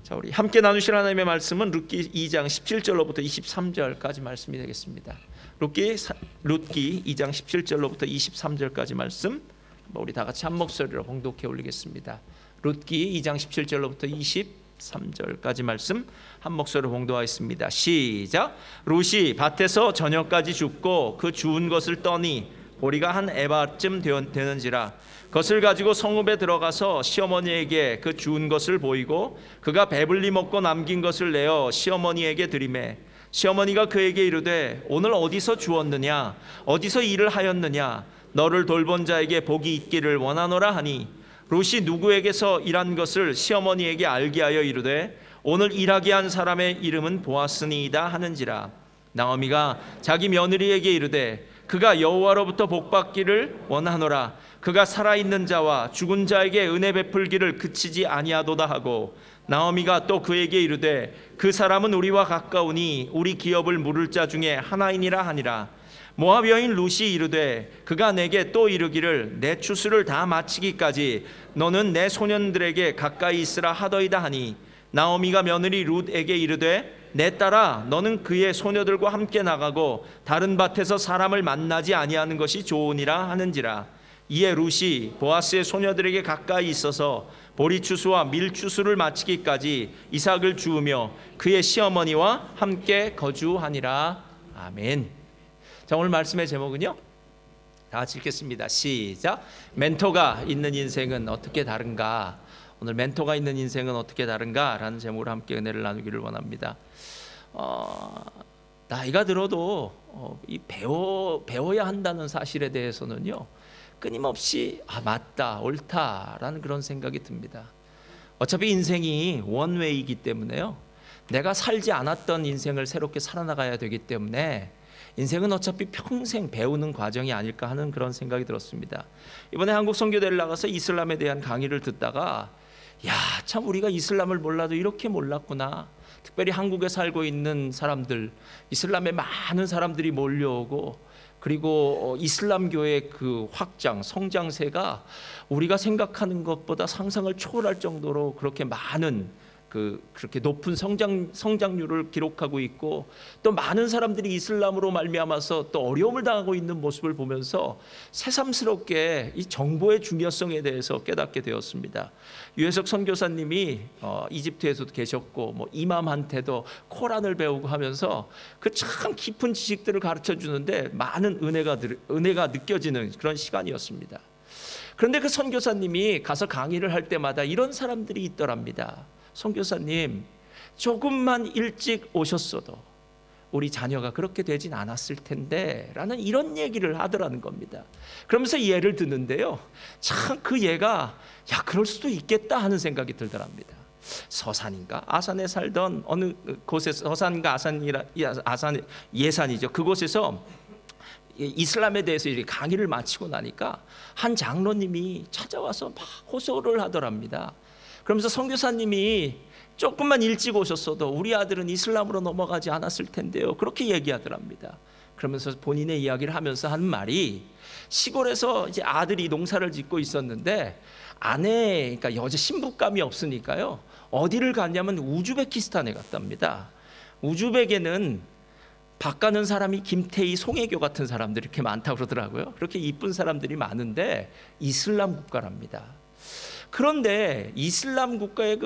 자, 우리 함께 나누실 하나님의 말씀은 룻기 2장 17절로부터 23절까지 말씀이 되겠습니다. 룻기 2장 17절로부터 23절까지 말씀 우리 다 같이 한 목소리로 봉독해 올리겠습니다. 룻기 2장 17절로부터 23절까지 말씀 한 목소리로 봉독하겠습니다. 시작. 룻이 밭에서 저녁까지 죽고 그 주운 것을 떠니 보리가 한 에바쯤 되는지라 그것을 가지고 성읍에 들어가서 시어머니에게 그 주운 것을 보이고 그가 배불리 먹고 남긴 것을 내어 시어머니에게 드리매 시어머니가 그에게 이르되 오늘 어디서 주었느냐 어디서 일을 하였느냐 너를 돌본 자에게 복이 있기를 원하노라 하니 룻이 누구에게서 일한 것을 시어머니에게 알게 하여 이르되 오늘 일하게 한 사람의 이름은 보아스니이다 하는지라. 나오미가 자기 며느리에게 이르되 그가 여호와로부터 복받기를 원하노라 그가 살아있는 자와 죽은 자에게 은혜 베풀기를 그치지 아니하도다 하고 나오미가 또 그에게 이르되 그 사람은 우리와 가까우니 우리 기업을 물을 자 중에 하나이니라 하니라. 모압 여인 룻이 이르되 그가 내게 또 이르기를 내 추수를 다 마치기까지 너는 내 소년들에게 가까이 있으라 하더이다 하니 나오미가 며느리 룻에게 이르되 내 딸아 너는 그의 소녀들과 함께 나가고 다른 밭에서 사람을 만나지 아니하는 것이 좋으니라 하는지라. 이에 룻이 보아스의 소녀들에게 가까이 있어서 보리 추수와 밀 추수를 마치기까지 이삭을 주우며 그의 시어머니와 함께 거주하니라. 아멘. 자, 오늘 말씀의 제목은요, 다 같이 읽겠습니다. 시작. 멘토가 있는 인생은 어떻게 다른가? 오늘 멘토가 있는 인생은 어떻게 다른가? 라는 제목으로 함께 은혜를 나누기를 원합니다. 나이가 들어도 이 배워야 한다는 사실에 대해서는요 끊임없이 맞다 옳다라는 그런 생각이 듭니다. 어차피 인생이 원웨이이기 때문에요 내가 살지 않았던 인생을 새롭게 살아나가야 되기 때문에 인생은 어차피 평생 배우는 과정이 아닐까 하는 그런 생각이 들었습니다. 이번에 한국 선교대를 나가서 이슬람에 대한 강의를 듣다가 참 우리가 이슬람을 몰라도 이렇게 몰랐구나. 특별히 한국에 살고 있는 사람들, 이슬람에 많은 사람들이 몰려오고 그리고 이슬람교의 그 확장, 성장세가 우리가 생각하는 것보다 상상을 초월할 정도로 그렇게 많은 그렇게 높은 성장률을 기록하고 있고 또 많은 사람들이 이슬람으로 말미암아서 또 어려움을 당하고 있는 모습을 보면서 새삼스럽게 이 정보의 중요성에 대해서 깨닫게 되었습니다. 유해석 선교사님이 이집트에서도 계셨고 이맘한테도 코란을 배우고 하면서 그 참 깊은 지식들을 가르쳐 주는데 많은 은혜가 느껴지는 그런 시간이었습니다. 그런데 그 선교사님이 가서 강의를 할 때마다 이런 사람들이 있더랍니다. 선교사님, 조금만 일찍 오셨어도 우리 자녀가 그렇게 되진 않았을 텐데 라는 이런 얘기를 하더라는 겁니다. 그러면서 예를 듣는데요 참 그 예가 그럴 수도 있겠다 하는 생각이 들더랍니다. 서산인가 아산에 살던 어느 곳에서 서산인가 아산 예산이죠. 그곳에서 이슬람에 대해서 이렇게 강의를 마치고 나니까 한 장로님이 찾아와서 막 호소를 하더랍니다. 그러면서 선교사님이 조금만 일찍 오셨어도 우리 아들은 이슬람으로 넘어가지 않았을 텐데요 그렇게 얘기하더랍니다. 그러면서 본인의 이야기를 하면서 하는 말이 시골에서 이제 아들이 농사를 짓고 있었는데 그러니까 여자 신부감이 없으니까요 어디를 갔냐면 우즈베키스탄에 갔답니다. 우즈벡에는 박 가는 사람이 김태희, 송혜교 같은 사람들이 이렇게 많다고 그러더라고요. 그렇게 이쁜 사람들이 많은데 이슬람 국가랍니다. 그런데 이슬람 국가의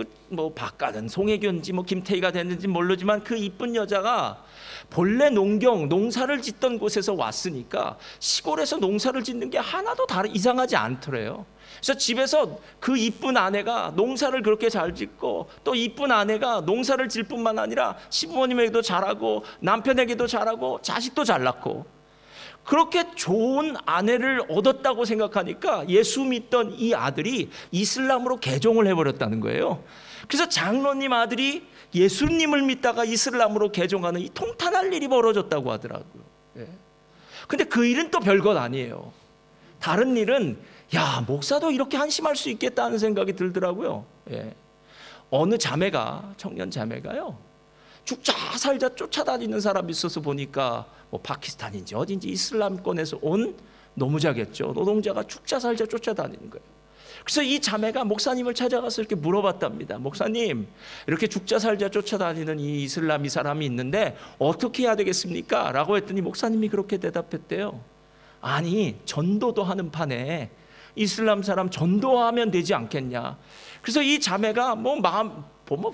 박가는 송혜교인지 김태희가 됐는지 모르지만 그 이쁜 여자가 본래 농사를 짓던 곳에서 왔으니까 시골에서 농사를 짓는 게 하나도 이상하지 않더래요. 그래서 집에서 그 이쁜 아내가 농사를 그렇게 잘 짓고 또 이쁜 아내가 농사를 질 뿐만 아니라 시부모님에게도 잘하고 남편에게도 잘하고 자식도 잘 낳고 그렇게 좋은 아내를 얻었다고 생각하니까 예수 믿던 이 아들이 이슬람으로 개종을 해버렸다는 거예요. 그래서 장로님 아들이 예수님을 믿다가 이슬람으로 개종하는 이 통탄할 일이 벌어졌다고 하더라고요. 근데 그 일은 또 별것 아니에요. 다른 일은 목사도 이렇게 한심할 수 있겠다 하는 생각이 들더라고요. 어느 청년 자매가요 죽자 살자 쫓아다니는 사람이 있어서 보니까 파키스탄인지 어딘지 이슬람권에서 온 노무자겠죠. 노동자가 죽자 살자 쫓아다니는 거예요. 그래서 이 자매가 목사님을 찾아가서 이렇게 물어봤답니다. 목사님, 이렇게 죽자 살자 쫓아다니는 이 이슬람이 사람이 있는데 어떻게 해야 되겠습니까? 라고 했더니 목사님이 그렇게 대답했대요. 아니, 전도도 하는 판에 이슬람 사람 전도하면 되지 않겠냐. 그래서 이 자매가 뭐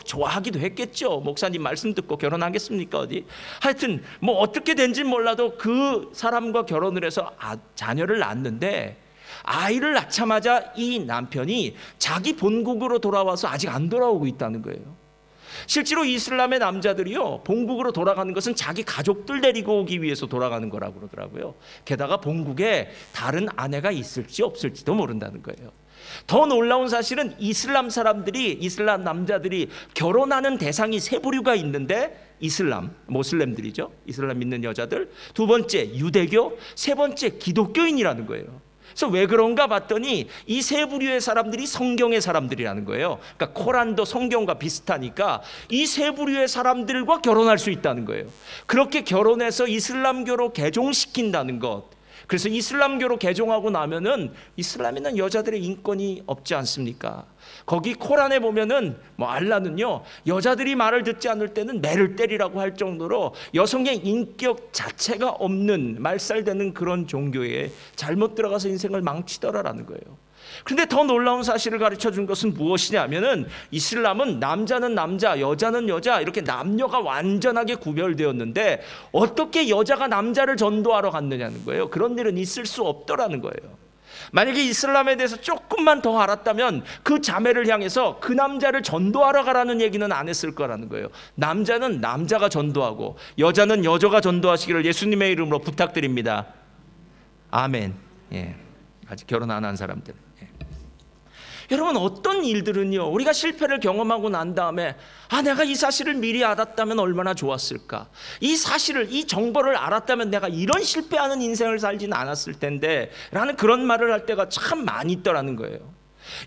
좋아하기도 했겠죠. 목사님 말씀 듣고 결혼하겠습니까 어디. 하여튼 뭐 어떻게 된지 몰라도 그 사람과 결혼을 해서 자녀를 낳았는데, 아이를 낳자마자 이 남편이 자기 본국으로 돌아와서 아직 안 돌아오고 있다는 거예요. 실제로 이슬람의 남자들이요, 본국으로 돌아가는 것은 자기 가족들 데리고 오기 위해서 돌아가는 거라고 그러더라고요. 게다가 본국에 다른 아내가 있을지 없을지도 모른다는 거예요. 더 놀라운 사실은 이슬람 남자들이 결혼하는 대상이 세 부류가 있는데, 모슬렘들이죠. 이슬람 믿는 여자들. 두 번째 유대교, 세 번째 기독교인이라는 거예요. 그래서 왜 그런가 봤더니 이 세 부류의 사람들이 성경의 사람들이라는 거예요. 그러니까 코란도 성경과 비슷하니까 이 세 부류의 사람들과 결혼할 수 있다는 거예요. 그렇게 결혼해서 이슬람교로 개종시킨다는 것. 그래서 이슬람교로 개종하고 나면은 이슬람에는 여자들의 인권이 없지 않습니까? 거기 코란에 보면은 알라는요, 여자들이 말을 듣지 않을 때는 매를 때리라고 할 정도로 여성의 인격 자체가 없는 말살되는 그런 종교에 잘못 들어가서 인생을 망치더라라는 거예요. 그런데 더 놀라운 사실을 가르쳐 준 것은 무엇이냐면은, 이슬람은 남자는 남자, 여자는 여자, 이렇게 남녀가 완전하게 구별되었는데 어떻게 여자가 남자를 전도하러 갔느냐는 거예요. 그런 일은 있을 수 없더라는 거예요. 만약에 이슬람에 대해서 조금만 더 알았다면 그 자매를 향해서 그 남자를 전도하러 가라는 얘기는 안 했을 거라는 거예요. 남자는 남자가 전도하고 여자는 여자가 전도하시기를 예수님의 이름으로 부탁드립니다. 아멘. 예. 아직 결혼 안 한 사람들. 여러분, 어떤 일들은요, 우리가 실패를 경험하고 난 다음에 내가 이 사실을 미리 알았다면 얼마나 좋았을까, 이 사실을, 이 정보를 알았다면 내가 이런 실패하는 인생을 살지는 않았을 텐데 라는 그런 말을 할 때가 참 많이 있더라는 거예요.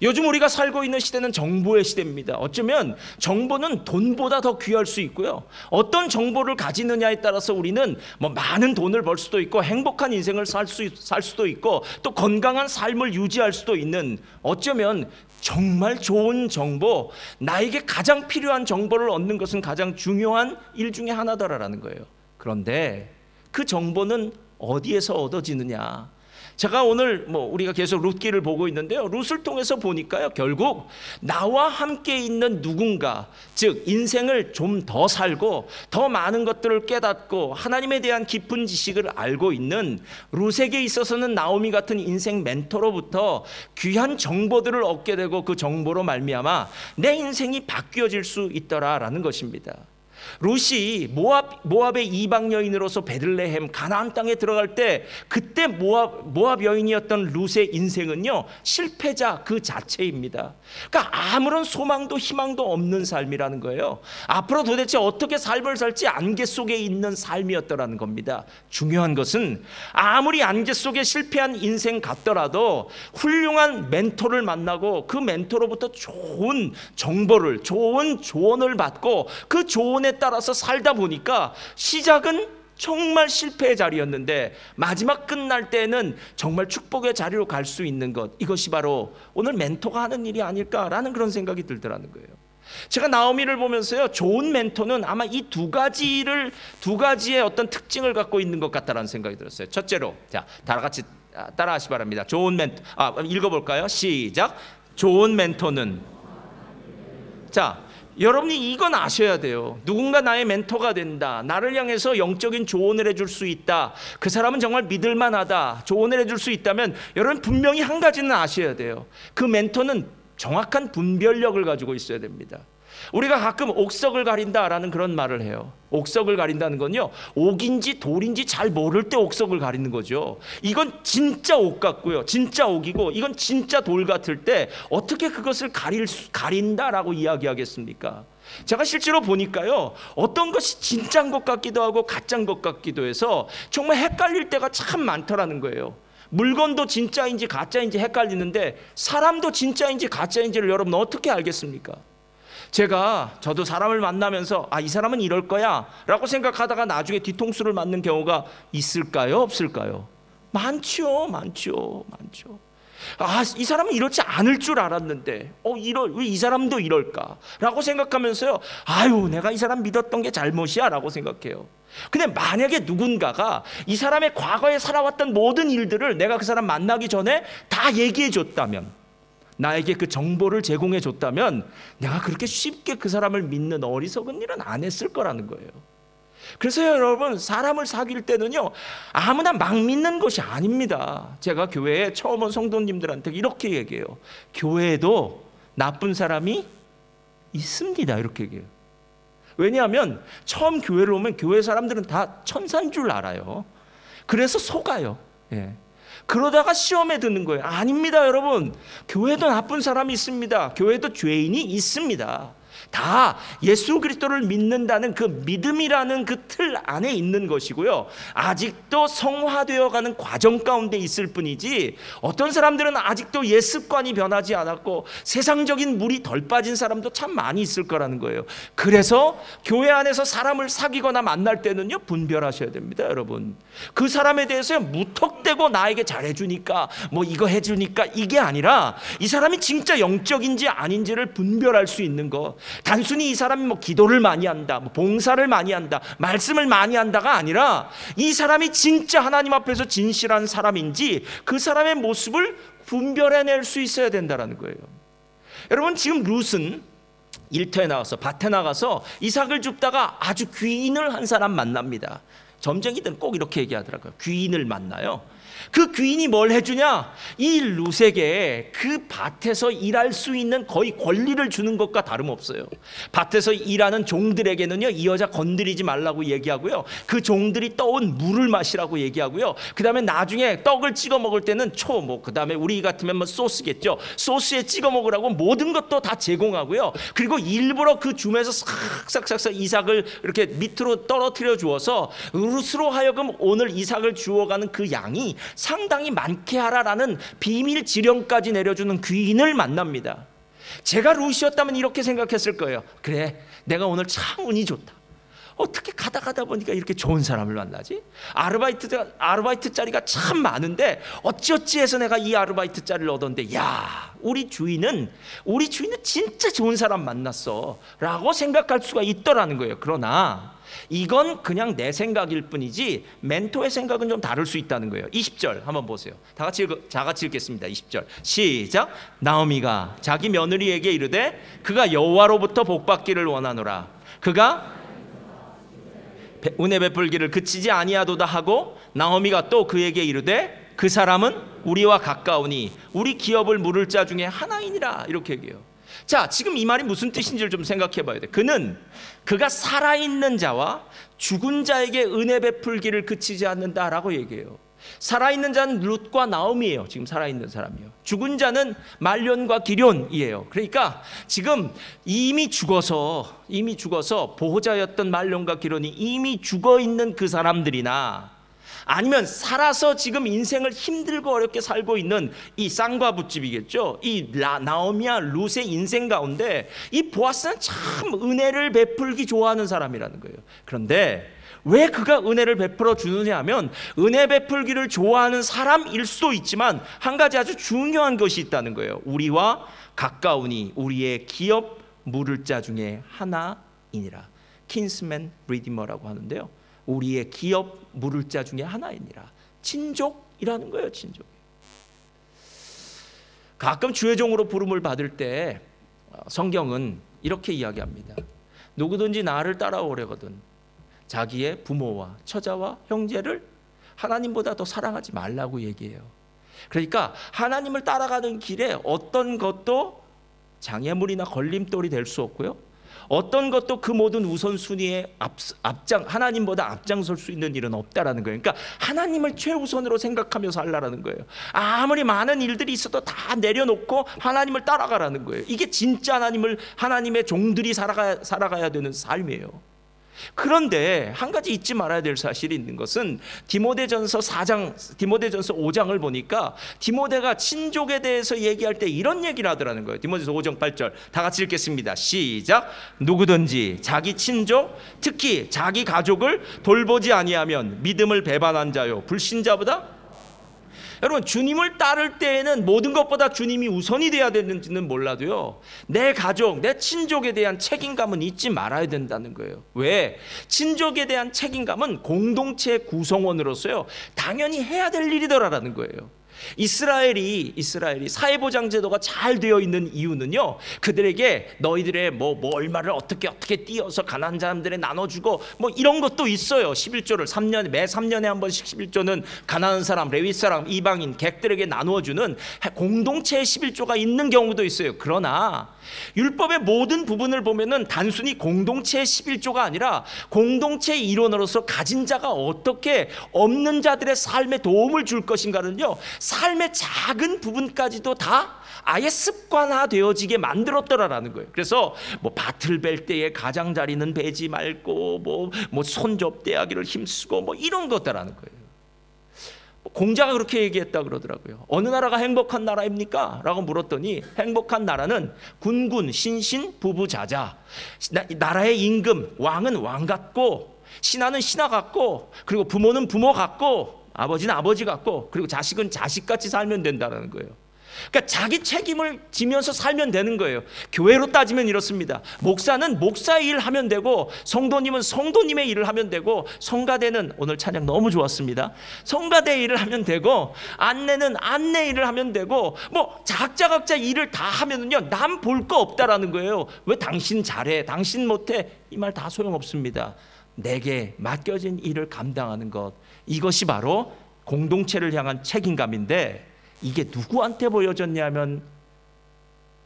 요즘 우리가 살고 있는 시대는 정보의 시대입니다. 어쩌면 정보는 돈보다 더 귀할 수 있고요, 어떤 정보를 가지느냐에 따라서 우리는 많은 돈을 벌 수도 있고 행복한 인생을 살 수도 있고 또 건강한 삶을 유지할 수도 있는, 어쩌면 정말 좋은 정보, 나에게 가장 필요한 정보를 얻는 것은 가장 중요한 일 중에 하나다라는 거예요. 그런데 그 정보는 어디에서 얻어지느냐? 제가 오늘 우리가 계속 룻기를 보고 있는데요, 룻을 통해서 보니까요, 결국 나와 함께 있는 누군가, 즉 인생을 좀 더 살고 더 많은 것들을 깨닫고 하나님에 대한 깊은 지식을 알고 있는 룻에게 있어서는 나오미 같은 인생 멘토로부터 귀한 정보들을 얻게 되고 그 정보로 말미암아 내 인생이 바뀌어질 수 있더라라는 것입니다. 룻이 모압의 이방 여인으로서 베들레헴 가나안 땅에 들어갈 때, 그때 모압 여인이었던 룻의 인생은요, 실패자 그 자체입니다. 그러니까 아무런 소망도 희망도 없는 삶이라는 거예요. 앞으로 도대체 어떻게 삶을 살지 안개 속에 있는 삶이었더라는 겁니다. 중요한 것은 아무리 안개 속에 실패한 인생 같더라도 훌륭한 멘토를 만나고 그 멘토로부터 좋은 정보를, 좋은 조언을 받고 그 조언에 따라서 살다 보니까 시작은 정말 실패의 자리였는데 마지막 끝날 때는 정말 축복의 자리로 갈 수 있는 것, 이것이 바로 오늘 멘토가 하는 일이 아닐까라는 그런 생각이 들더라는 거예요. 제가 나오미를 보면서요, 좋은 멘토는 아마 이 두 가지의 어떤 특징을 갖고 있는 것 같다라는 생각이 들었어요. 첫째로, 자, 다 같이 따라하시 바랍니다. 좋은 멘토, 읽어볼까요? 시작. 좋은 멘토는, 자, 여러분이 이건 아셔야 돼요. 누군가 나의 멘토가 된다, 나를 향해서 영적인 조언을 해줄 수 있다, 그 사람은 정말 믿을만하다, 조언을 해줄 수 있다면 여러분 분명히 한 가지는 아셔야 돼요. 그 멘토는 정확한 분별력을 가지고 있어야 됩니다. 우리가 가끔 옥석을 가린다라는 그런 말을 해요. 옥석을 가린다는 건요, 옥인지 돌인지 잘 모를 때 옥석을 가리는 거죠. 이건 진짜 옥 같고요, 진짜 옥이고, 이건 진짜 돌 같을 때 어떻게 그것을 가린다라고 이야기하겠습니까? 제가 실제로 보니까요, 어떤 것이 진짜인 것 같기도 하고 가짜인 것 같기도 해서 정말 헷갈릴 때가 참 많더라는 거예요. 물건도 진짜인지 가짜인지 헷갈리는데 사람도 진짜인지 가짜인지를 여러분 어떻게 알겠습니까? 저도 사람을 만나면서 이 사람은 이럴 거야 라고 생각하다가 나중에 뒤통수를 맞는 경우가 있을까요? 없을까요? 많죠. 이 사람은 이렇지 않을 줄 알았는데 왜 이 사람도 이럴까라고 생각하면서요, 아유 내가 이 사람 믿었던 게 잘못이야 라고 생각해요. 근데 만약에 누군가가 이 사람의 과거에 살아왔던 모든 일들을 내가 그 사람 만나기 전에 다 얘기해 줬다면, 나에게 그 정보를 제공해 줬다면, 내가 그렇게 쉽게 그 사람을 믿는 어리석은 일은 안 했을 거라는 거예요. 그래서 여러분, 사람을 사귈 때는요, 아무나 막 믿는 것이 아닙니다. 제가 교회에 처음 온 성도님들한테 이렇게 얘기해요. 교회에도 나쁜 사람이 있습니다, 이렇게 얘기해요. 왜냐하면 처음 교회를 오면 교회 사람들은 다 천사인 줄 알아요. 그래서 속아요. 그러다가 시험에 드는 거예요. 아닙니다, 여러분. 교회도 나쁜 사람이 있습니다. 교회도 죄인이 있습니다. 다 예수 그리스도를 믿는다는 그 믿음이라는 그 틀 안에 있는 것이고요, 아직도 성화되어가는 과정 가운데 있을 뿐이지, 어떤 사람들은 아직도 옛 습관이 변하지 않았고 세상적인 물이 덜 빠진 사람도 참 많이 있을 거라는 거예요. 그래서 교회 안에서 사람을 사귀거나 만날 때는요, 분별하셔야 됩니다, 여러분. 그 사람에 대해서 무턱대고 나에게 잘해주니까 뭐 이거 해주니까 이게 아니라, 이 사람이 진짜 영적인지 아닌지를 분별할 수 있는 것. 단순히 이 사람이 뭐 기도를 많이 한다, 뭐 봉사를 많이 한다, 말씀을 많이 한다가 아니라, 이 사람이 진짜 하나님 앞에서 진실한 사람인지 그 사람의 모습을 분별해낼 수 있어야 된다는 거예요. 여러분, 지금 룻은 일터에 나가서, 밭에 나가서 이삭을 줍다가 아주 귀인을 한 사람 만납니다. 점쟁이들은 꼭 이렇게 얘기하더라고요. 귀인을 만나요. 그 귀인이 뭘 해주냐? 이 룻에게 그 밭에서 일할 수 있는 거의 권리를 주는 것과 다름없어요. 밭에서 일하는 종들에게는요, 이 여자 건드리지 말라고 얘기하고요, 그 종들이 떠온 물을 마시라고 얘기하고요, 그 다음에 나중에 떡을 찍어 먹을 때는 그 다음에 우리 같으면 뭐 소스겠죠, 소스에 찍어 먹으라고 모든 것도 다 제공하고요, 그리고 일부러 그 줌에서 싹싹싹 이삭을 이렇게 밑으로 떨어뜨려 주어서 룻으로 하여금 오늘 이삭을 주워가는 그 양이 상당히 많게 하라라는 비밀 지령까지 내려주는 귀인을 만납니다. 제가 룻이었다면 이렇게 생각했을 거예요. 그래, 내가 오늘 참 운이 좋다. 어떻게 가다 보니까 이렇게 좋은 사람을 만나지? 아르바이트 자리가 참 많은데 어찌어찌해서 내가 이 아르바이트 자리를 얻었는데, 야, 우리 주인은 진짜 좋은 사람 만났어 라고 생각할 수가 있더라는 거예요. 그러나 이건 그냥 내 생각일 뿐이지 멘토의 생각은 좀 다를 수 있다는 거예요. 20절 한번 보세요. 다 같이 읽겠습니다. 20절 시작. 나오미가 자기 며느리에게 이르되 그가 여호와로부터 복받기를 원하노라. 그가 은혜 베풀기를 그치지 아니하도다 하고, 나오미가 또 그에게 이르되 그 사람은 우리와 가까우니 우리 기업을 물을 자 중에 하나이니라. 이렇게 얘기해요. 자, 지금 이 말이 무슨 뜻인지를 좀 생각해 봐야 돼. 그가 살아있는 자와 죽은 자에게 은혜 베풀기를 그치지 않는다라고 얘기해요. 살아있는 자는 룻과 나오미예요. 지금 살아있는 사람이요. 죽은 자는 말론과 기럨이에요. 그러니까 지금 이미 죽어서 보호자였던 말론과 기럨이 이미 죽어있는 그 사람들이나, 아니면 살아서 지금 인생을 힘들고 어렵게 살고 있는 이 쌍과부집이겠죠. 이 나오미와 룻의 인생 가운데 이 보아스는 참 은혜를 베풀기 좋아하는 사람이라는 거예요. 그런데 왜 그가 은혜를 베풀어 주느냐 하면, 은혜 베풀기를 좋아하는 사람일 수도 있지만 한 가지 아주 중요한 것이 있다는 거예요. 우리와 가까우니 우리의 기업 물을 자 중에 하나이니라. 킨스맨 리디머라고 하는데요, 우리의 기업 물을 자 중에 하나이니라. 친족이라는 거예요. 친족. 가끔 주의 종으로 부름을 받을 때 성경은 이렇게 이야기합니다. 누구든지 나를 따라오려거든 자기의 부모와 처자와 형제를 하나님보다 더 사랑하지 말라고 얘기해요. 그러니까 하나님을 따라가는 길에 어떤 것도 장애물이나 걸림돌이 될 수 없고요, 어떤 것도 그 모든 우선순위에 하나님보다 앞장설 수 있는 일은 없다라는 거예요. 그러니까 하나님을 최우선으로 생각하며 살라라는 거예요. 아무리 많은 일들이 있어도 다 내려놓고 하나님을 따라가라는 거예요. 이게 진짜 하나님의 종들이 살아가야 되는 삶이에요. 그런데 한 가지 잊지 말아야 될 사실이 있는 것은 디모데전서 5장을 보니까 디모데가 친족에 대해서 얘기할 때 이런 얘기를 하더라는 거예요. 디모데전서 5장 8절 다 같이 읽겠습니다. 시작. 누구든지 자기 친족, 특히 자기 가족을 돌보지 아니하면 믿음을 배반한 자요 불신자보다 여러분, 주님을 따를 때에는 모든 것보다 주님이 우선이 돼야 되는지는 몰라도요, 내 가족, 내 친족에 대한 책임감은 잊지 말아야 된다는 거예요. 왜? 친족에 대한 책임감은 공동체 구성원으로서요, 당연히 해야 될 일이더라라는 거예요. 이스라엘이 사회보장 제도가 잘 되어 있는 이유는요, 그들에게 너희들의 뭐 얼마를 어떻게 띄어서 가난한 사람들에 나눠주고 뭐 이런 것도 있어요. 11조를 매 3년에 한 번씩 11조는 가난한 사람, 레위 사람, 이방인, 객들에게 나누어주는 공동체의 11조가 있는 경우도 있어요. 그러나 율법의 모든 부분을 보면은 단순히 공동체의 11조가 아니라 공동체의 일원으로서 가진 자가 어떻게 없는 자들의 삶에 도움을 줄 것인가는요, 삶의 작은 부분까지도 다 아예 습관화되어지게 만들었더라라는 거예요. 그래서 뭐 밭을 벨 때에 가장자리는 베지 말고 뭐 손접대하기를 힘쓰고 뭐 이런 것들라는 거예요. 공자가 그렇게 얘기했다 그러더라고요. 어느 나라가 행복한 나라입니까? 라고 물었더니 행복한 나라는 군군, 신신, 부부자자. 나라의 임금, 왕은 왕 같고 신하는 신하 같고 그리고 부모는 부모 같고 아버지는 아버지 같고 그리고 자식은 자식같이 살면 된다는 거예요. 그러니까 자기 책임을 지면서 살면 되는 거예요. 교회로 따지면 이렇습니다. 목사는 목사의 일을 하면 되고 성도님은 성도님의 일을 하면 되고 성가대는 오늘 찬양 너무 좋았습니다. 성가대 일을 하면 되고 안내는 안내 일을 하면 되고 뭐 각자 일을 다 하면은요 남 볼 거 없다라는 거예요. 왜 당신 잘해 당신 못해 이 말 다 소용없습니다. 내게 맡겨진 일을 감당하는 것, 이것이 바로 공동체를 향한 책임감인데 이게 누구한테 보여졌냐면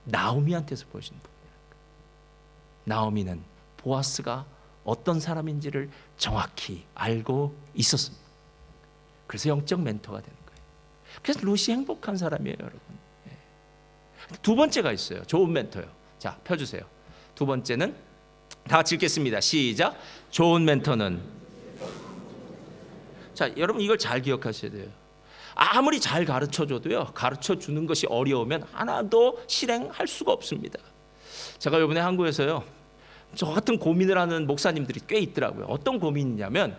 나오미한테서 보여진 거예요. 나오미는 보아스가 어떤 사람인지를 정확히 알고 있었습니다. 그래서 영적 멘토가 되는 거예요. 그래서 루시 행복한 사람이에요, 여러분. 두 번째가 있어요. 좋은 멘토요. 자, 펴주세요. 두 번째는 다 같이 읽겠습니다. 시작. 좋은 멘토는, 자, 여러분 이걸 잘 기억하셔야 돼요. 아무리 잘 가르쳐줘도요, 가르쳐주는 것이 어려우면 하나도 실행할 수가 없습니다. 제가 이번에 한국에서요, 저 같은 고민을 하는 목사님들이 꽤 있더라고요. 어떤 고민이냐면,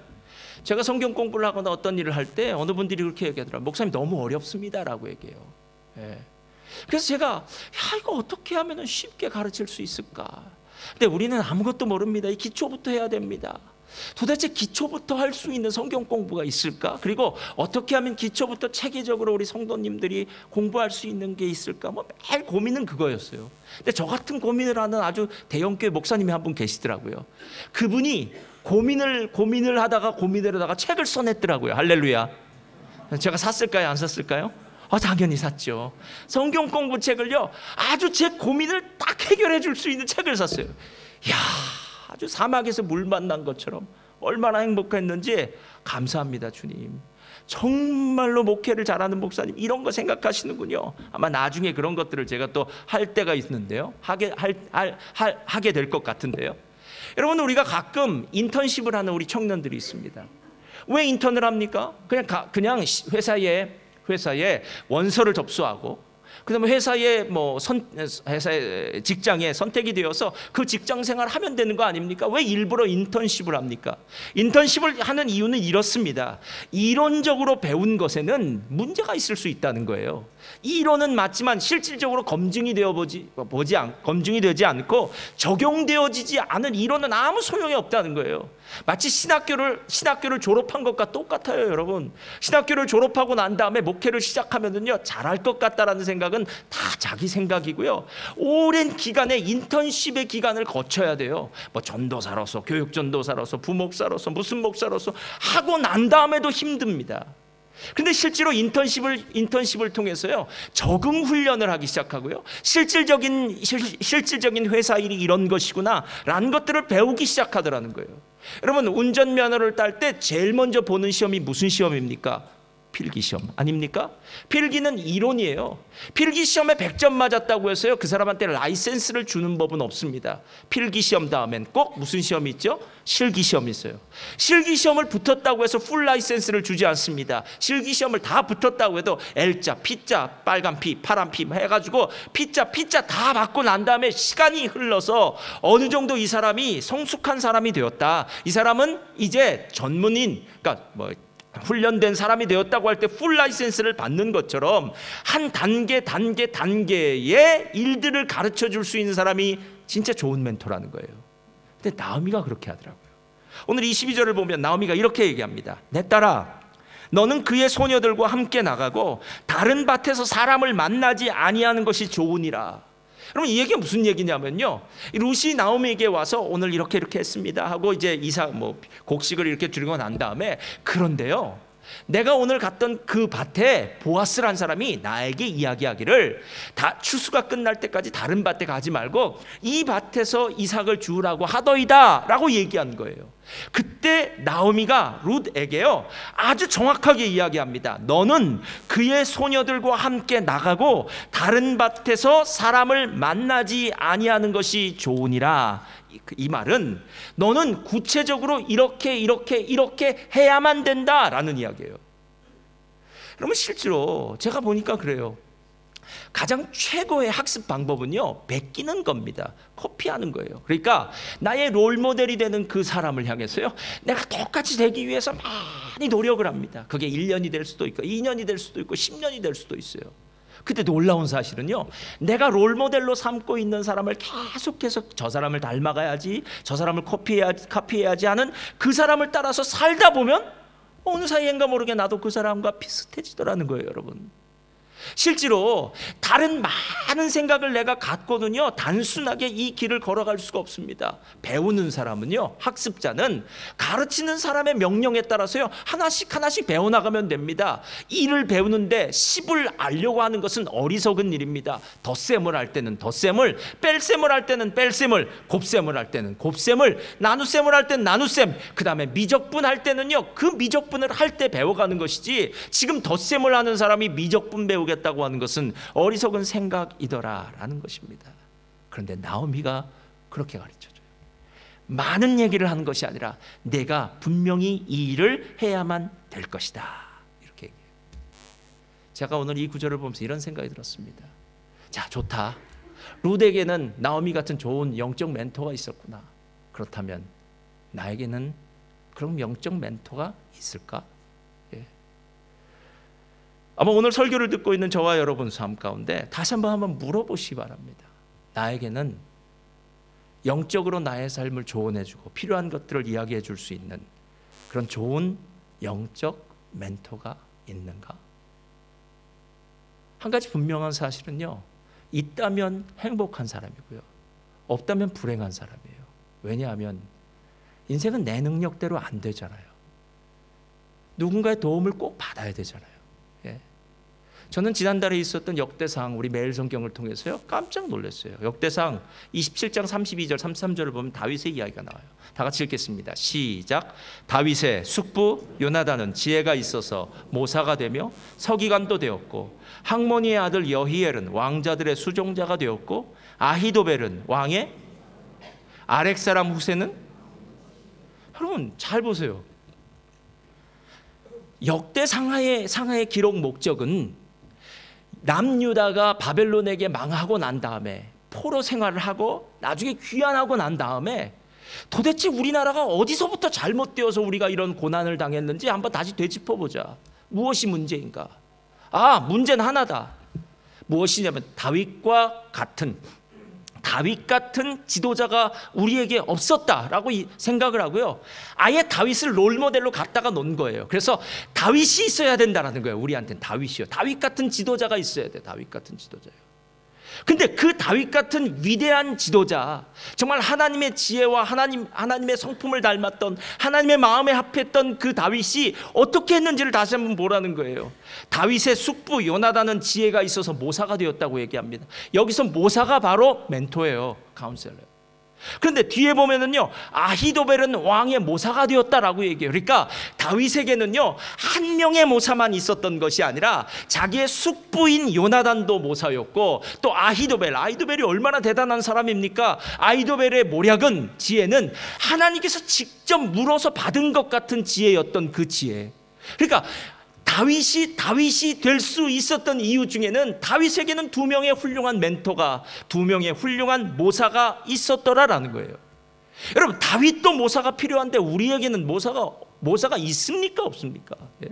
제가 성경 공부를 하거나 어떤 일을 할 때 어느 분들이 그렇게 얘기하더라고요. 목사님 너무 어렵습니다라고 얘기해요. 예. 그래서 제가 이거 어떻게 하면 쉽게 가르칠 수 있을까? 근데 우리는 아무것도 모릅니다. 이 기초부터 해야 됩니다. 도대체 기초부터 할 수 있는 성경 공부가 있을까? 그리고 어떻게 하면 기초부터 체계적으로 우리 성도님들이 공부할 수 있는 게 있을까? 뭐 매일 고민은 그거였어요. 근데 저 같은 고민을 하는 아주 대형교회 목사님이 한 분 계시더라고요. 그분이 고민을 하다가 책을 써냈더라고요. 할렐루야. 제가 샀을까요? 안 샀을까요? 당연히 샀죠. 성경 공부 책을요, 아주 제 고민을 딱 해결해 줄 수 있는 책을 샀어요. 이야, 아주 사막에서 물 만난 것처럼 얼마나 행복했는지. 감사합니다, 주님. 정말로 목회를 잘하는 목사님 이런 거 생각하시는군요. 아마 나중에 그런 것들을 제가 또 할 때가 있는데요, 하게 될 것 같은데요. 여러분, 우리가 가끔 인턴십을 하는 우리 청년들이 있습니다. 왜 인턴을 합니까? 그냥 회사에 원서를 접수하고 그다음에 회사의 직장에 선택이 되어서 그 직장 생활을 하면 되는 거 아닙니까? 왜 일부러 인턴십을 합니까? 인턴십을 하는 이유는 이렇습니다. 이론적으로 배운 것에는 문제가 있을 수 있다는 거예요. 이론은 맞지만 실질적으로 검증이 되지 않고 적용되어지지 않은 이론은 아무 소용이 없다는 거예요. 마치 신학교를 졸업한 것과 똑같아요, 여러분. 신학교를 졸업하고 난 다음에 목회를 시작하면은요, 잘할 것 같다라는 생각은 다 자기 생각이고요. 오랜 기간의 인턴십의 기간을 거쳐야 돼요. 뭐 전도사로서, 교육전도사로서, 부목사로서, 무슨 목사로서 하고 난 다음에도 힘듭니다. 근데 실제로 인턴십을 통해서요, 적응 훈련을 하기 시작하고요, 실질적인 회사 일이 이런 것이구나 라는 것들을 배우기 시작하더라는 거예요. 여러분, 운전면허를 딸 때 제일 먼저 보는 시험이 무슨 시험입니까? 필기시험 아닙니까? 필기는 이론이에요. 필기시험에 100점 맞았다고 해서요, 그 사람한테 라이센스를 주는 법은 없습니다. 필기시험 다음엔 꼭 무슨 시험이 있죠? 실기시험이 있어요. 실기시험을 붙었다고 해서 풀 라이센스를 주지 않습니다. 실기시험을 다 붙었다고 해도 L자, P자, 빨간 P, 파란 P 해가지고 P자 다 받고 난 다음에 시간이 흘러서 어느 정도 이 사람이 성숙한 사람이 되었다, 이 사람은 이제 전문인, 그러니까 훈련된 사람이 되었다고 할 때 풀 라이센스를 받는 것처럼 한 단계의 일들을 가르쳐 줄 수 있는 사람이 진짜 좋은 멘토라는 거예요. 근데 나오미가 그렇게 하더라고요. 오늘 22절을 보면 나오미가 이렇게 얘기합니다. 내 딸아, 너는 그의 소녀들과 함께 나가고 다른 밭에서 사람을 만나지 아니하는 것이 좋으니라. 여러분, 이 얘기가 무슨 얘기냐면요, 룻이 나오미에게 와서 오늘 이렇게 했습니다 하고 이제 곡식을 이렇게 드리고 난 다음에, 그런데요, 내가 오늘 갔던 그 밭에 보아스란 사람이 나에게 이야기하기를 다 추수가 끝날 때까지 다른 밭에 가지 말고 이 밭에서 이삭을 주우라고 하더이다 라고 얘기한 거예요. 그때 나오미가 룻에게요 아주 정확하게 이야기합니다. 너는 그의 소녀들과 함께 나가고 다른 밭에서 사람을 만나지 아니하는 것이 좋으니라. 이 말은 너는 구체적으로 이렇게 해야만 된다라는 이야기예요. 여러분, 실제로 제가 보니까 그래요. 가장 최고의 학습 방법은요, 베끼는 겁니다. 코피하는 거예요. 그러니까 나의 롤모델이 되는 그 사람을 향해서요, 내가 똑같이 되기 위해서 많이 노력을 합니다. 그게 1년이 될 수도 있고 2년이 될 수도 있고 10년이 될 수도 있어요. 근데 놀라운 사실은요, 내가 롤모델로 삼고 있는 사람을 계속해서 저 사람을 닮아가야지, 저 사람을 카피해야지 하는 그 사람을 따라서 살다 보면 어느 사이인가 모르게 나도 그 사람과 비슷해지더라는 거예요. 여러분, 실제로 다른 많은 생각을 내가 갖고는요, 단순하게 이 길을 걸어갈 수가 없습니다. 배우는 사람은요, 학습자는 가르치는 사람의 명령에 따라서요 하나씩 배워나가면 됩니다. 일을 배우는데 10을 알려고 하는 것은 어리석은 일입니다. 덧셈을 할 때는 덧셈을, 뺄셈을 할 때는 뺄셈을, 곱셈을 할 때는 곱셈을, 나눗셈을 할 때는 나눗셈, 그 다음에 미적분 할 때는요 그 미적분을 할 때 배워가는 것이지, 지금 덧셈을 하는 사람이 미적분 배우게 다고 하는 것은 어리석은 생각이더라라는 것입니다. 그런데 나오미가 그렇게 가르쳐줘요. 많은 얘기를 하는 것이 아니라 내가 분명히 이 일을 해야만 될 것이다, 이렇게 얘기해요. 제가 오늘 이 구절을 보면서 이런 생각이 들었습니다. 자, 좋다. 룻에게는 나오미 같은 좋은 영적 멘토가 있었구나. 그렇다면 나에게는 그런 영적 멘토가 있을까? 아마 오늘 설교를 듣고 있는 저와 여러분 삶 가운데 다시 한번 물어보시기 바랍니다. 나에게는 영적으로 나의 삶을 조언해주고 필요한 것들을 이야기해 줄 수 있는 그런 좋은 영적 멘토가 있는가? 한 가지 분명한 사실은요, 있다면 행복한 사람이고요, 없다면 불행한 사람이에요. 왜냐하면 인생은 내 능력대로 안 되잖아요. 누군가의 도움을 꼭 받아야 되잖아요. 저는 지난달에 있었던 역대상, 우리 매일 성경을 통해서요 깜짝 놀랐어요. 역대상 27장 32절 33절을 보면 다윗의 이야기가 나와요. 다 같이 읽겠습니다. 시작. 다윗의 숙부 요나단은 지혜가 있어서 모사가 되며 서기관도 되었고, 학모니의 아들 여히엘은 왕자들의 수종자가 되었고, 아히도벨은 왕의 아렉 사람 후세는, 여러분 잘 보세요. 역대상하의 기록 목적은 남유다가 바벨론에게 망하고 난 다음에 포로 생활을 하고 나중에 귀환하고 난 다음에 도대체 우리나라가 어디서부터 잘못되어서 우리가 이런 고난을 당했는지 한번 다시 되짚어보자. 무엇이 문제인가? 문제는 하나다. 무엇이냐면 다윗 같은 지도자가 우리에게 없었다라고 생각을 하고요, 아예 다윗을 롤모델로 갖다가 놓은 거예요. 그래서 다윗이 있어야 된다라는 거예요. 우리한테는 다윗이요, 다윗 같은 지도자가 있어야 돼. 다윗 같은 지도자요. 근데 그 다윗 같은 위대한 지도자, 정말 하나님의 지혜와 하나님의 성품을 닮았던, 하나님의 마음에 합했던 그 다윗이 어떻게 했는지를 다시 한번 보라는 거예요. 다윗의 숙부 요나단은 지혜가 있어서 모사가 되었다고 얘기합니다. 여기서 모사가 바로 멘토예요, 카운셀러예요. 그런데 뒤에 보면은요, 아히도벨은 왕의 모사가 되었다라고 얘기해요. 그러니까 다윗에게는요 한 명의 모사만 있었던 것이 아니라 자기의 숙부인 요나단도 모사였고, 또 아히도벨이 얼마나 대단한 사람입니까? 아히도벨의 모략은, 지혜는 하나님께서 직접 물어서 받은 것 같은 지혜였던 그 지혜. 그러니까 다윗이 될 수 있었던 이유 중에는 다윗에게는 2명의 훌륭한 멘토가, 2명의 훌륭한 모사가 있었더라라는 거예요. 여러분, 다윗도 모사가 필요한데 우리에게는 모사가 있습니까, 없습니까? 예.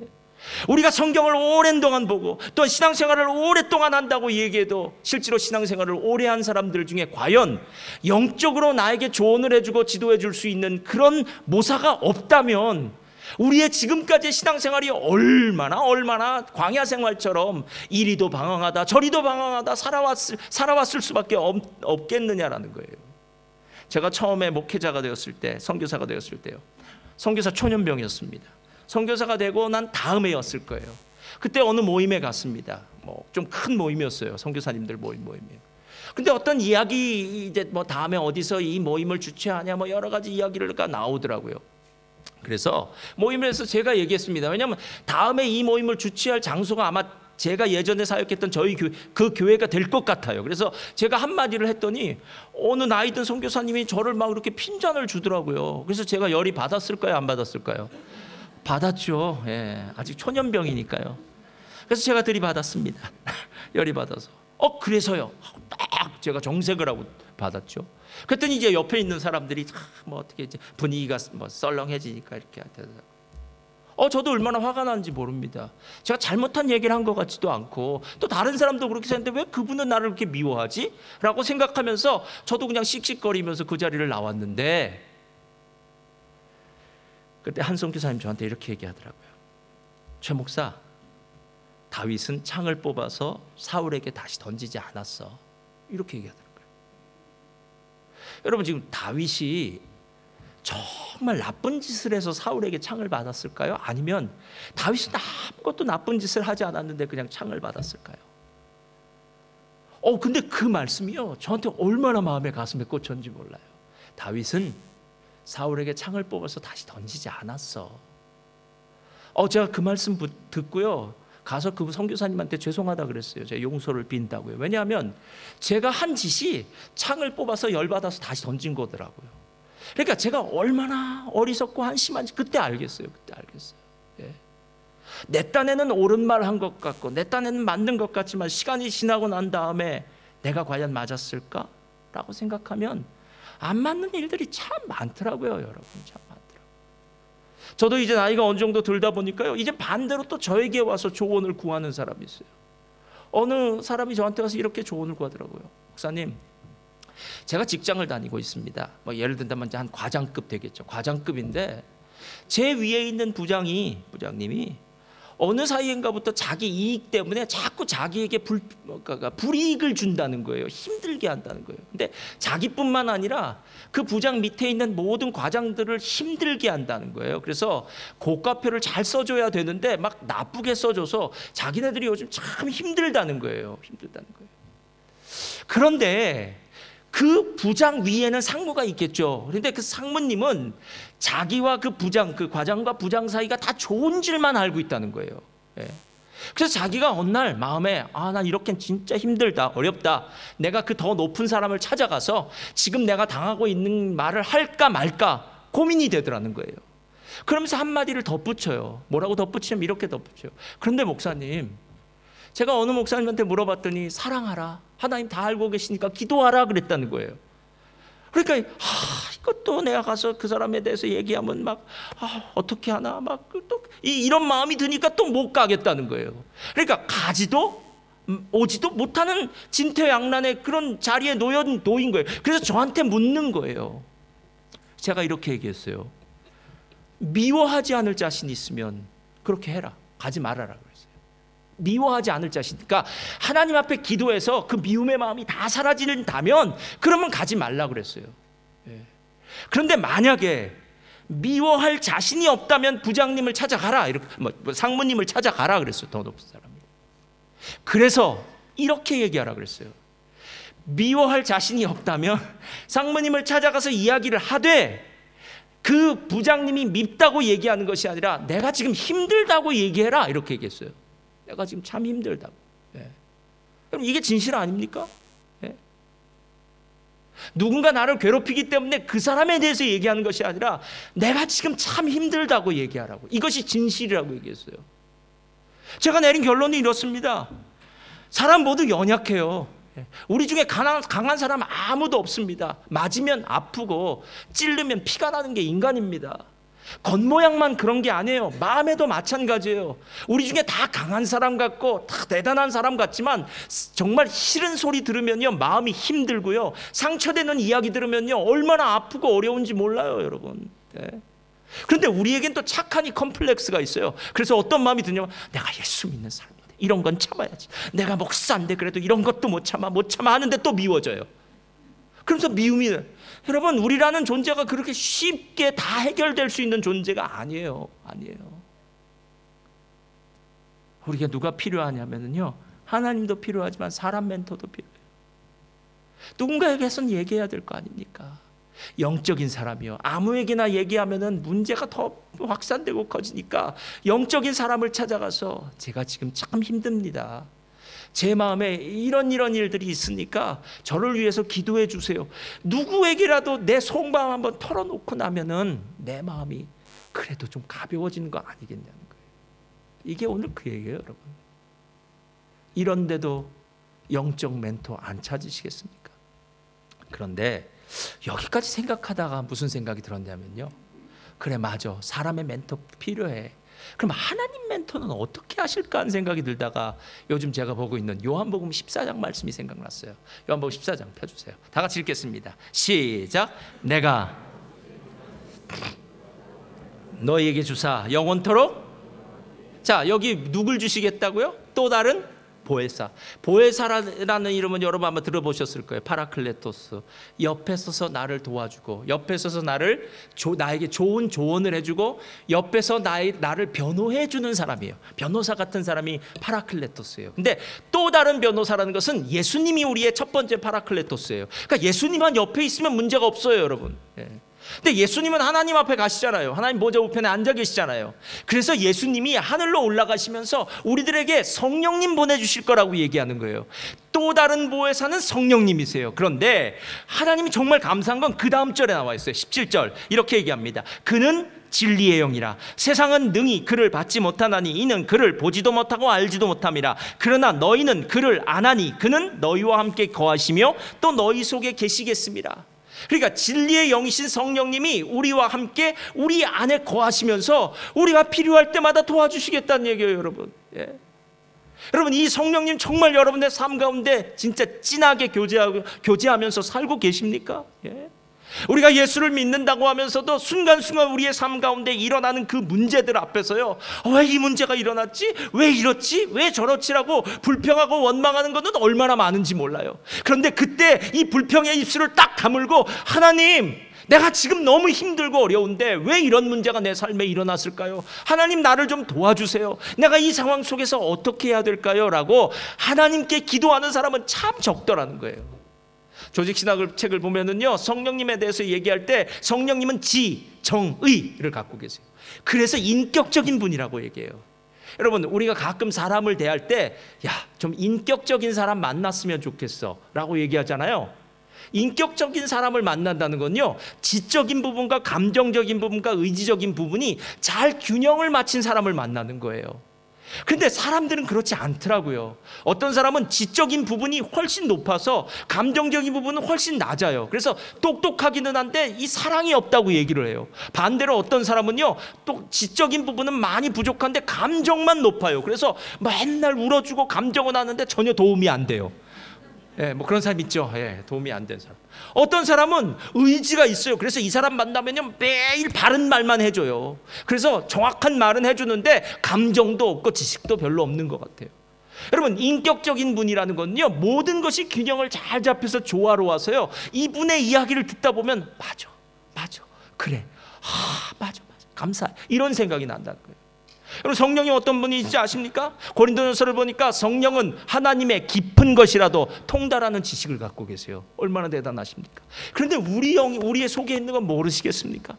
우리가 성경을 오랜 동안 보고 또 신앙생활을 오랫동안 한다고 얘기해도 실제로 신앙생활을 오래 한 사람들 중에 과연 영적으로 나에게 조언을 해주고 지도해 줄 수 있는 그런 모사가 없다면 우리의 지금까지의 신앙생활이 얼마나 광야 생활처럼 이리도 방황하다 저리도 방황하다 살아왔을 수밖에 없겠느냐라는 거예요. 제가 처음에 목회자가 되었을 때, 선교사가 되었을 때요, 선교사 초년병이었습니다. 선교사가 되고 난 다음에였을 거예요. 그때 어느 모임에 갔습니다. 좀 큰 모임이었어요. 선교사님들 모임이에요. 근데 어떤 이야기, 이제 다음에 어디서 이 모임을 주최하냐, 여러 가지 이야기를 나오더라고요. 그래서 모임에서 제가 얘기했습니다. 왜냐하면 다음에 이 모임을 주최할 장소가 아마 제가 예전에 사역했던 저희 그 교회가 될 것 같아요. 그래서 제가 한마디를 했더니 어느 나이든 선교사님이 저를 막 이렇게 핀잔을 주더라고요. 그래서 제가 열이 받았을까요, 안 받았을까요? 받았죠. 예, 아직 초년병이니까요. 그래서 제가 들이받았습니다. 열이 받아서. 그래서요. 딱 제가 정색을 하고 받았죠. 그랬더니 이제 옆에 있는 사람들이 어떻게 이제 분위기가 썰렁해지니까 이렇게 하더라고요. 저도 얼마나 화가 나는지 모릅니다. 제가 잘못한 얘기를 한 것 같지도 않고 또 다른 사람도 그렇게 생각했는데 왜 그분은 나를 그렇게 미워하지? 라고 생각하면서 저도 그냥 씩씩거리면서 그 자리를 나왔는데 그때 한 선교사님 저한테 이렇게 얘기하더라고요. 최 목사, 다윗은 창을 뽑아서 사울에게 다시 던지지 않았어. 이렇게 얘기하더라고요. 여러분, 지금 다윗이 정말 나쁜 짓을 해서 사울에게 창을 받았을까요? 아니면 다윗은 아무것도 나쁜 짓을 하지 않았는데 그냥 창을 받았을까요? 근데 그 말씀이요, 저한테 얼마나 마음에 가슴에 꽂혔는지 몰라요. 다윗은 사울에게 창을 뽑아서 다시 던지지 않았어. 제가 그 말씀 듣고요, 가서 그 선교사님한테 죄송하다 그랬어요. 제가 용서를 빈다고요. 왜냐하면 제가 한 짓이 창을 뽑아서 열받아서 다시 던진 거더라고요. 그러니까 제가 얼마나 어리석고 한심한지 그때 알겠어요. 예. 내 딴에는 옳은 말 한 것 같고 내 딴에는 맞는 것 같지만 시간이 지나고 난 다음에 내가 과연 맞았을까? 라고 생각하면 안 맞는 일들이 참 많더라고요, 여러분. 참 많더라고요. 저도 이제 나이가 어느 정도 들다 보니까요, 이제 반대로 또 저에게 와서 조언을 구하는 사람이 있어요. 어느 사람이 저한테 와서 이렇게 조언을 구하더라고요. 목사님, 제가 직장을 다니고 있습니다. 예를 든다면 한 과장급 되겠죠. 과장급인데 제 위에 있는 부장님이 어느 사이인가부터 자기 이익 때문에 자꾸 자기에게 불이익을 준다는 거예요. 힘들게 한다는 거예요. 근데 자기뿐만 아니라 그 부장 밑에 있는 모든 과장들을 힘들게 한다는 거예요. 그래서 고가표를 잘 써줘야 되는데 막 나쁘게 써줘서 자기네들이 요즘 참 힘들다는 거예요. 그런데 그 부장 위에는 상무가 있겠죠. 그런데 그 상무님은 자기와 그 과장과 부장 사이가 다 좋은 줄만 알고 있다는 거예요. 예. 그래서 자기가 어느 날 마음에 난 이렇게 진짜 힘들다, 어렵다. 내가 그 더 높은 사람을 찾아가서 지금 내가 당하고 있는 말을 할까 말까 고민이 되더라는 거예요. 그러면서 한마디를 덧붙여요. 뭐라고 덧붙이냐면 이렇게 덧붙여요. 그런데 목사님, 제가 어느 목사님한테 물어봤더니 사랑하라, 하나님 다 알고 계시니까 기도하라 그랬다는 거예요. 그러니까 이것도 내가 가서 그 사람에 대해서 얘기하면 어떻게 하나 또 이런 마음이 드니까 또 못 가겠다는 거예요. 그러니까 가지도 오지도 못하는 진퇴양난의 그런 자리에 놓인 거예요. 그래서 저한테 묻는 거예요. 제가 이렇게 얘기했어요. 미워하지 않을 자신이 있으면 그렇게 해라, 가지 말아라 그랬어요. 미워하지 않을 자신, 그러니까 하나님 앞에 기도해서 그 미움의 마음이 다 사라진다면 그러면 가지 말라 그랬어요. 예. 그런데 만약에 미워할 자신이 없다면 부장님을 찾아가라, 이렇게 상무님을 찾아가라 그랬어요. 더 높은 사람이. 그래서 이렇게 얘기하라 그랬어요. 미워할 자신이 없다면 상무님을 찾아가서 이야기를 하되 그 부장님이 밉다고 얘기하는 것이 아니라 내가 지금 힘들다고 얘기해라, 이렇게 얘기했어요. 내가 지금 참 힘들다고. 예. 그럼 이게 진실 아닙니까? 예. 누군가 나를 괴롭히기 때문에 그 사람에 대해서 얘기하는 것이 아니라 내가 지금 참 힘들다고 얘기하라고. 이것이 진실이라고 얘기했어요. 제가 내린 결론이 이렇습니다. 사람 모두 연약해요. 우리 중에 강한 사람 아무도 없습니다. 맞으면 아프고 찔르면 피가 나는 게 인간입니다. 겉모양만 그런 게 아니에요. 마음에도 마찬가지예요. 우리 중에 다 강한 사람 같고 다 대단한 사람 같지만 정말 싫은 소리 들으면요 마음이 힘들고요, 상처되는 이야기 들으면요 얼마나 아프고 어려운지 몰라요, 여러분. 그런데 우리에겐 또 착하니 컴플렉스가 있어요. 그래서 어떤 마음이 드냐면, 내가 예수 믿는 사람인데 이런 건 참아야지. 내가 목사인데 그래도 이런 것도 못 참아 하는데 또 미워져요. 그러면서 미움이, 여러분, 우리라는 존재가 그렇게 쉽게 다 해결될 수 있는 존재가 아니에요. 우리가 누가 필요하냐면요, 하나님도 필요하지만 사람 멘토도 필요해요. 누군가에게선 얘기해야 될 거 아닙니까? 영적인 사람이요, 아무에게나 얘기하면은 문제가 더 확산되고 커지니까 영적인 사람을 찾아가서, 제가 지금 참 힘듭니다, 제 마음에 이런 일들이 있으니까 저를 위해서 기도해 주세요. 누구에게라도 내 속마음 한번 털어놓고 나면은 내 마음이 그래도 좀 가벼워지는 거 아니겠냐는 거예요. 이게 오늘 그 얘기예요, 여러분. 이런데도 영적 멘토 안 찾으시겠습니까? 그런데 여기까지 생각하다가 무슨 생각이 들었냐면요, 그래, 맞아, 사람의 멘토 필요해. 그럼 하나님 멘토는 어떻게 하실까 하는 생각이 들다가 요즘 제가 보고 있는 요한복음 14장 말씀이 생각났어요. 요한복음 14장 펴주세요. 다 같이 읽겠습니다. 시작. 내가 너희에게 주사 영원토록. 자, 여기 누굴 주시겠다고요? 또 다른 보혜사. 보혜사라는 이름은 여러분 아마 들어보셨을 거예요. 파라클레토스. 옆에 서서 나를 도와주고, 옆에 서서 나에게 좋은 조언을 해주고, 옆에서 나를 변호해 주는 사람이에요. 변호사 같은 사람이 파라클레토스예요. 근데 또 다른 변호사라는 것은 예수님이 우리의 첫 번째 파라클레토스예요. 그러니까 예수님만 옆에 있으면 문제가 없어요, 여러분. 근데 예수님은 하나님 앞에 가시잖아요. 하나님 보좌 우편에 앉아 계시잖아요. 그래서 예수님이 하늘로 올라가시면서 우리들에게 성령님 보내주실 거라고 얘기하는 거예요. 또 다른 보혜사는 성령님이세요. 그런데 하나님이 정말 감사한 건 그 다음 절에 나와 있어요. 17절 이렇게 얘기합니다. 그는 진리의 영이라. 세상은 능히 그를 받지 못하나니 이는 그를 보지도 못하고 알지도 못함이라. 그러나 너희는 그를 아나니 그는 너희와 함께 거하시며 또 너희 속에 계시겠습니다. 그러니까 진리의 영이신 성령님이 우리와 함께 우리 안에 거하시면서 우리가 필요할 때마다 도와주시겠다는 얘기예요, 여러분. 여러분, 이 성령님 정말 여러분의 삶 가운데 진짜 진하게 교제하면서 살고 계십니까? 우리가 예수를 믿는다고 하면서도 순간순간 우리의 삶 가운데 일어나는 그 문제들 앞에서요, 왜 이 문제가 일어났지? 왜 이렇지? 왜 저렇지라고 불평하고 원망하는 것은 얼마나 많은지 몰라요. 그런데 그때 이 불평의 입술을 딱 다물고, 하나님, 내가 지금 너무 힘들고 어려운데 왜 이런 문제가 내 삶에 일어났을까요? 하나님, 나를 좀 도와주세요. 내가 이 상황 속에서 어떻게 해야 될까요? 라고 하나님께 기도하는 사람은 참 적더라는 거예요. 조직신학 책을 보면은요, 성령님에 대해서 얘기할 때 성령님은 지, 정, 의를 갖고 계세요. 그래서 인격적인 분이라고 얘기해요. 여러분, 우리가 가끔 사람을 대할 때, 야, 좀 인격적인 사람 만났으면 좋겠어 라고 얘기하잖아요. 인격적인 사람을 만난다는 건요, 지적인 부분과 감정적인 부분과 의지적인 부분이 잘 균형을 맞춘 사람을 만나는 거예요. 근데 사람들은 그렇지 않더라고요. 어떤 사람은 지적인 부분이 훨씬 높아서 감정적인 부분은 훨씬 낮아요. 그래서 똑똑하기는 한데 이 사랑이 없다고 얘기를 해요. 반대로 어떤 사람은요, 또 지적인 부분은 많이 부족한데 감정만 높아요. 그래서 맨날 울어주고 감정은 하는데 전혀 도움이 안 돼요. 뭐 그런 사람 있죠. 도움이 안 된 사람. 어떤 사람은 의지가 있어요. 그래서 이 사람 만나면요, 매일 바른 말만 해줘요. 그래서 정확한 말은 해주는데 감정도 없고 지식도 별로 없는 것 같아요. 여러분, 인격적인 분이라는 건요, 모든 것이 균형을 잘 잡혀서 조화로워서요, 이분의 이야기를 듣다 보면 맞아, 그래, 맞아, 감사해, 이런 생각이 난다는 거예요. 여러분, 성령이 어떤 분인지 아십니까? 고린도전서를 보니까 성령은 하나님의 깊은 것이라도 통달하는 지식을 갖고 계세요. 얼마나 대단하십니까? 그런데 우리의 속에 있는 건 모르시겠습니까?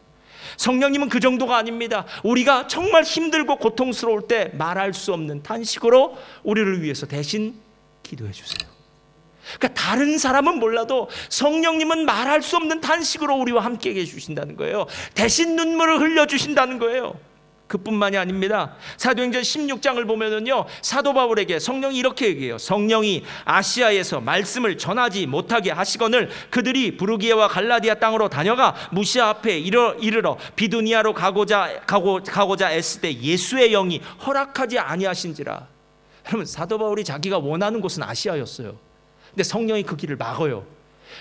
성령님은 그 정도가 아닙니다. 우리가 정말 힘들고 고통스러울 때 말할 수 없는 탄식으로 우리를 위해서 대신 기도해 주세요. 그러니까 다른 사람은 몰라도 성령님은 말할 수 없는 탄식으로 우리와 함께 해주신다는 거예요. 대신 눈물을 흘려주신다는 거예요. 그뿐만이 아닙니다. 사도행전 16장을 보면은요, 사도 바울에게 성령이 이렇게 얘기해요. 성령이 아시아에서 말씀을 전하지 못하게 하시거늘 그들이 부르기아와 갈라디아 땅으로 다녀가 무시아 앞에 이르러 비두니아로 가고자 애쓸 때 예수의 영이 허락하지 아니하신지라. 여러분, 사도 바울이 자기가 원하는 곳은 아시아였어요. 근데 성령이 그 길을 막아요.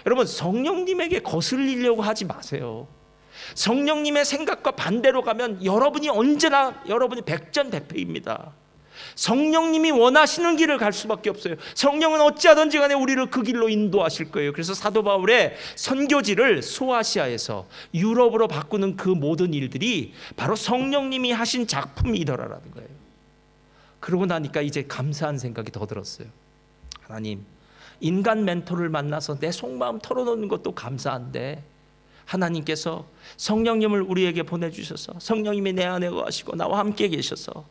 여러분, 성령님에게 거슬리려고 하지 마세요. 성령님의 생각과 반대로 가면 여러분이 언제나 백전백패입니다. 성령님이 원하시는 길을 갈 수밖에 없어요. 성령은 어찌하든지 간에 우리를 그 길로 인도하실 거예요. 그래서 사도 바울의 선교지를 소아시아에서 유럽으로 바꾸는 그 모든 일들이 바로 성령님이 하신 작품이더라라는 거예요. 그러고 나니까 이제 감사한 생각이 더 들었어요. 하나님, 인간 멘토를 만나서 내 속마음 털어놓는 것도 감사한데 하나님께서 성령님을 우리에게 보내주셔서 성령님이 내 안에 거하시고 나와 함께 계셔서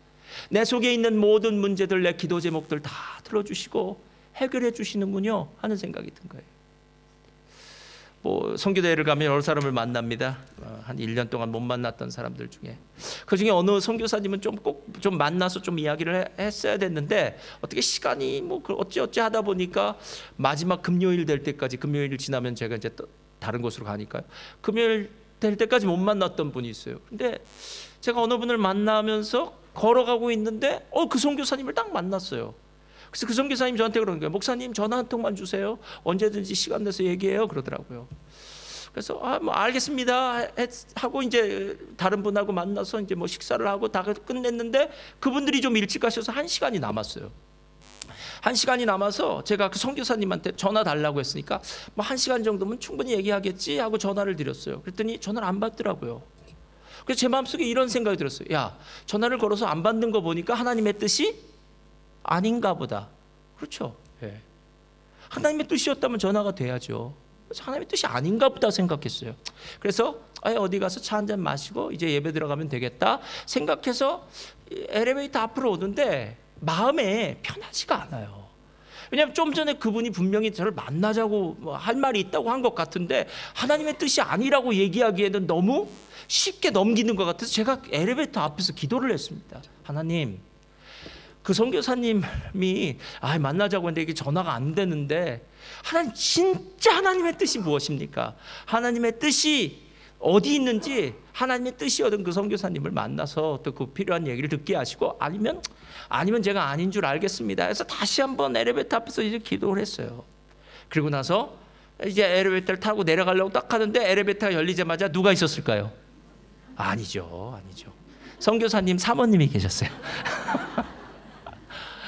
내 속에 있는 모든 문제들, 내 기도 제목들 다 들어주시고 해결해 주시는군요 하는 생각이 든 거예요. 선교대회를 가면 여러 사람을 만납니다. 한 1년 동안 못 만났던 사람들 중에 그 중에 어느 선교사님은 꼭 좀 만나서 좀 이야기를 했어야 됐는데 어떻게 시간이 어찌 하다 보니까 마지막 금요일 될 때까지, 금요일 지나면 제가 이제 또 다른 곳으로 가니까요, 금요일 될 때까지 못 만났던 분이 있어요. 근데 제가 어느 분을 만나면서 걸어가고 있는데 그 선교사님을 딱 만났어요. 그래서 그 선교사님 저한테 그러는 거예요. 목사님, 전화 한 통만 주세요. 언제든지 시간 내서 얘기해요. 그러더라고요. 그래서 알겠습니다 하고 이제 다른 분하고 만나서 이제 식사를 하고 다 끝냈는데 그분들이 좀 일찍 가셔서 1시간이 남았어요. 1시간이 남아서 제가 그 선교사님한테 전화 달라고 했으니까 1시간 정도면 충분히 얘기하겠지 하고 전화를 드렸어요. 그랬더니 전화를 안 받더라고요. 그래서 제 마음속에 이런 생각이 들었어요. 야, 전화를 걸어서 안 받는 거 보니까 하나님의 뜻이 아닌가 보다. 그렇죠? 네. 하나님의 뜻이었다면 전화가 돼야죠. 그래서 하나님의 뜻이 아닌가 보다 생각했어요. 그래서 어디 가서 차 한잔 마시고 이제 예배 들어가면 되겠다 생각해서 엘리베이터 앞으로 오는데 마음에 편하지가 않아요. 왜냐하면 좀 전에 그분이 분명히 저를 만나자고 할 말이 있다고 한 것 같은데 하나님의 뜻이 아니라고 얘기하기에는 너무 쉽게 넘기는 것 같아서 제가 엘리베이터 앞에서 기도를 했습니다. 하나님, 그 선교사님이 만나자고 했는데 이게 전화가 안 되는데 하나님, 진짜 하나님의 뜻이 무엇입니까? 하나님의 뜻이 어디 있는지 하나님의 뜻이었던 그 선교사님을 만나서 또 그 필요한 얘기를 듣게 하시고 아니면 제가 아닌 줄 알겠습니다 해서 다시 한번 엘리베이터 앞에서 이제 기도를 했어요. 그리고 나서 이제 엘리베이터를 타고 내려가려고 딱 하는데 엘리베이터가 열리자마자 누가 있었을까요? 아니죠. 선교사님 사모님이 계셨어요.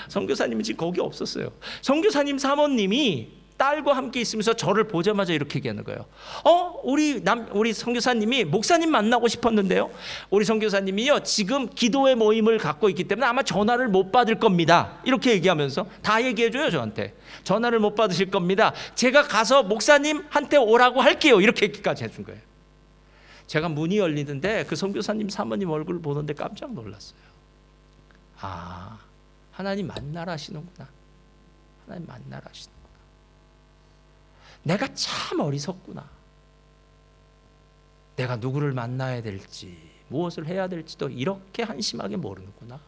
선교사님은 지금 거기 없었어요. 선교사님 사모님이 딸과 함께 있으면서 저를 보자마자 이렇게 얘기하는 거예요. 우리 선교사님이 목사님 만나고 싶었는데요. 우리 선교사님이요, 지금 기도회 모임을 갖고 있기 때문에 아마 전화를 못 받을 겁니다. 이렇게 얘기하면서 다 얘기해줘요, 저한테. 전화를 못 받으실 겁니다. 제가 가서 목사님한테 오라고 할게요. 이렇게 얘기까지 해준 거예요. 제가 문이 열리는데 그 선교사님 사모님 얼굴을 보는데 깜짝 놀랐어요. 하나님 만나라 하시는구나. 하나님 만나라 하시는구나. 내가 참 어리석구나. 내가 누구를 만나야 될지, 무엇을 해야 될지도 이렇게 한심하게 모르는구나.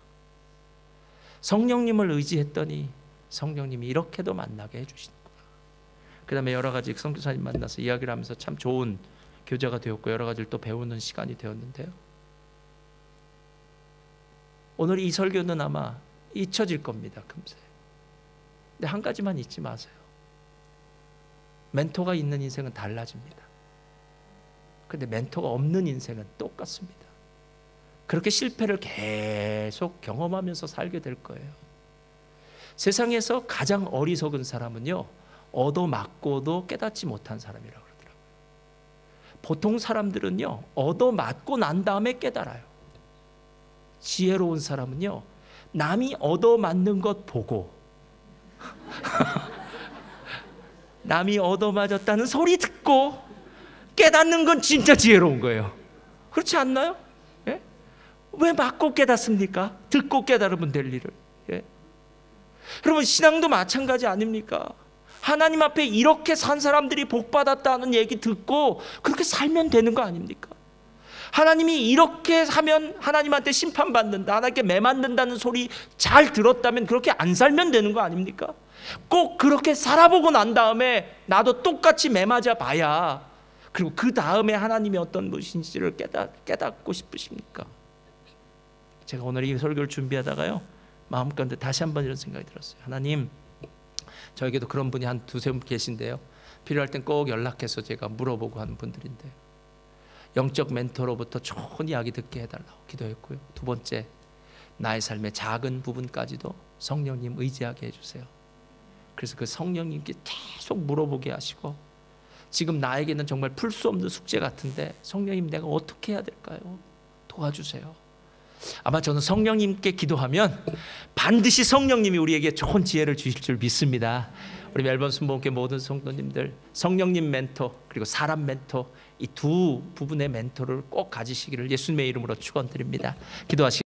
성령님을 의지했더니 성령님이 이렇게도 만나게 해주시는구나. 그 다음에 여러 가지 선교사님 만나서 이야기를 하면서 참 좋은 교제가 되었고 여러 가지를 또 배우는 시간이 되었는데요. 오늘 이 설교는 아마 잊혀질 겁니다, 금세. 근데 한 가지만 잊지 마세요. 멘토가 있는 인생은 달라집니다. 근데 멘토가 없는 인생은 똑같습니다. 그렇게 실패를 계속 경험하면서 살게 될 거예요. 세상에서 가장 어리석은 사람은요, 얻어맞고도 깨닫지 못한 사람이라고 그러더라고요. 보통 사람들은요, 얻어맞고 난 다음에 깨달아요. 지혜로운 사람은요, 남이 얻어맞는 것 보고 남이 얻어맞았다는 소리 듣고 깨닫는 건 진짜 지혜로운 거예요. 그렇지 않나요? 예? 왜 맞고 깨닫습니까? 듣고 깨달으면 될 일을. 예? 여러분, 신앙도 마찬가지 아닙니까? 하나님 앞에 이렇게 산 사람들이 복 받았다는 얘기 듣고 그렇게 살면 되는 거 아닙니까? 하나님이 이렇게 하면 하나님한테 심판받는다, 하나님께 매 맞는다는 소리 잘 들었다면 그렇게 안 살면 되는 거 아닙니까? 꼭 그렇게 살아보고 난 다음에 나도 똑같이 매 맞아 봐야, 그리고 그 다음에 하나님이 어떤 분이신지를 깨닫고 싶으십니까? 제가 오늘 이 설교를 준비하다가요, 마음가운데 다시 한번 이런 생각이 들었어요. 하나님, 저에게도 그런 분이 한 두세 분 계신데요, 필요할 땐 꼭 연락해서 제가 물어보고 하는 분들인데, 영적 멘토로부터 좋은 이야기 듣게 해달라고 기도했고요. 두 번째, 나의 삶의 작은 부분까지도 성령님 의지하게 해주세요. 그래서 그 성령님께 계속 물어보게 하시고, 지금 나에게는 정말 풀 수 없는 숙제 같은데 성령님, 내가 어떻게 해야 될까요? 도와주세요. 아마 저는 성령님께 기도하면 반드시 성령님이 우리에게 좋은 지혜를 주실 줄 믿습니다. 우리 멜번 순복음교회 모든 성도님들, 성령님 멘토 그리고 사람 멘토, 이 두 부분의 멘토를 꼭 가지시기를 예수님의 이름으로 축원드립니다. 기도하시겠습니다.